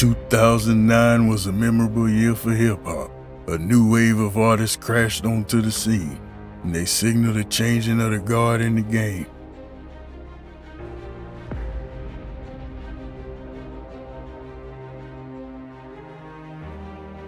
2009 was a memorable year for hip-hop. A new wave of artists crashed onto the scene, and they signaled a changing of the guard in the game.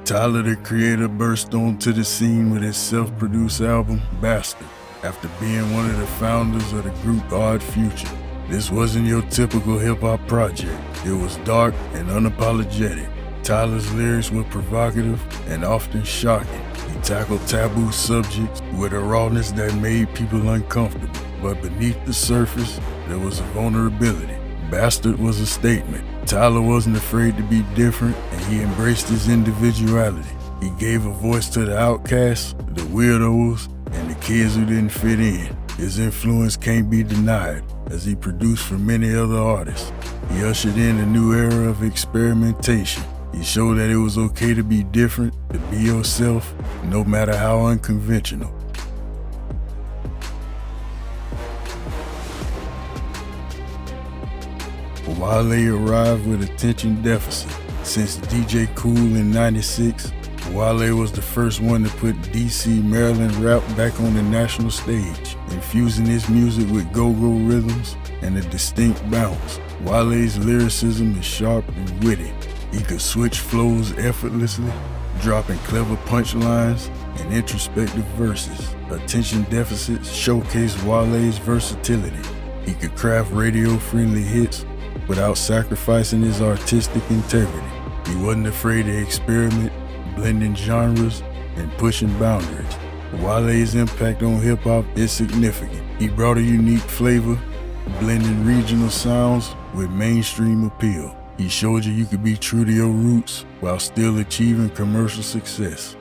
Tyler, the Creator, burst onto the scene with his self-produced album, Bastard, after being one of the founders of the group Odd Future. This wasn't your typical hip-hop project. It was dark and unapologetic. Tyler's lyrics were provocative and often shocking. He tackled taboo subjects with a rawness that made people uncomfortable. But beneath the surface, there was a vulnerability. Bastard was a statement. Tyler wasn't afraid to be different, and he embraced his individuality. He gave a voice to the outcasts, the weirdos, and the kids who didn't fit in. His influence can't be denied, as he produced for many other artists. He ushered in a new era of experimentation. He showed that it was okay to be different, to be yourself, no matter how unconventional. Wale arrived with attention deficit. Since DJ Kool in '96, Wale was the first one to put DC, Maryland rap back on the national stage, infusing his music with go-go rhythms and a distinct bounce. Wale's lyricism is sharp and witty. He could switch flows effortlessly, dropping clever punchlines and introspective verses. Attention deficits showcased Wale's versatility. He could craft radio-friendly hits without sacrificing his artistic integrity. He wasn't afraid to experiment, blending genres and pushing boundaries. Wale's impact on hip-hop is significant. He brought a unique flavor, blending regional sounds with mainstream appeal. He showed you could be true to your roots while still achieving commercial success.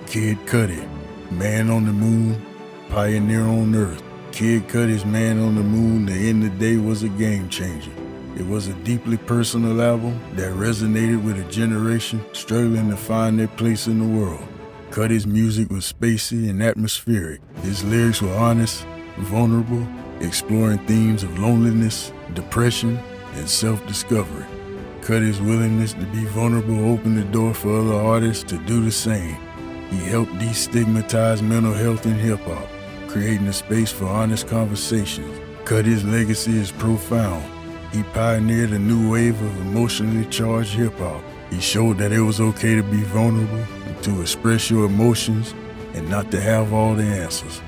Kid Cudi, Man on the Moon, Pioneer on Earth. Kid Cudi's Man on the Moon, The End of the Day, was a game changer. It was a deeply personal album that resonated with a generation struggling to find their place in the world. Cudi's music was spacey and atmospheric. His lyrics were honest, vulnerable, exploring themes of loneliness, depression, and self-discovery. Cudi's willingness to be vulnerable opened the door for other artists to do the same. He helped destigmatize mental health in hip-hop, creating a space for honest conversations. Cudi's legacy is profound. He pioneered a new wave of emotionally charged hip-hop. He showed that it was okay to be vulnerable, to express your emotions, and not to have all the answers.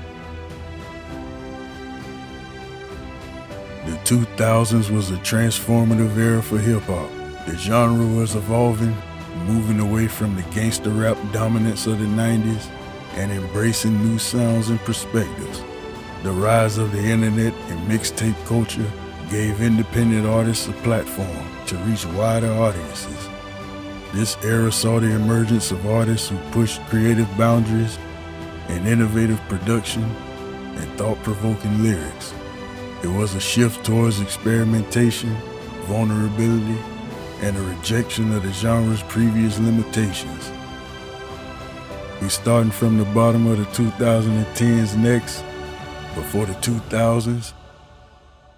The 2000s was a transformative era for hip-hop. The genre was evolving, moving away from the gangster rap dominance of the 90s and embracing new sounds and perspectives. The rise of the internet and mixtape culture gave independent artists a platform to reach wider audiences. This era saw the emergence of artists who pushed creative boundaries and innovative production and thought-provoking lyrics. It was a shift towards experimentation, vulnerability, and a rejection of the genre's previous limitations. We're starting from the bottom of the 2010s next, but for the 2000s,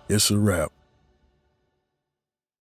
it's a wrap.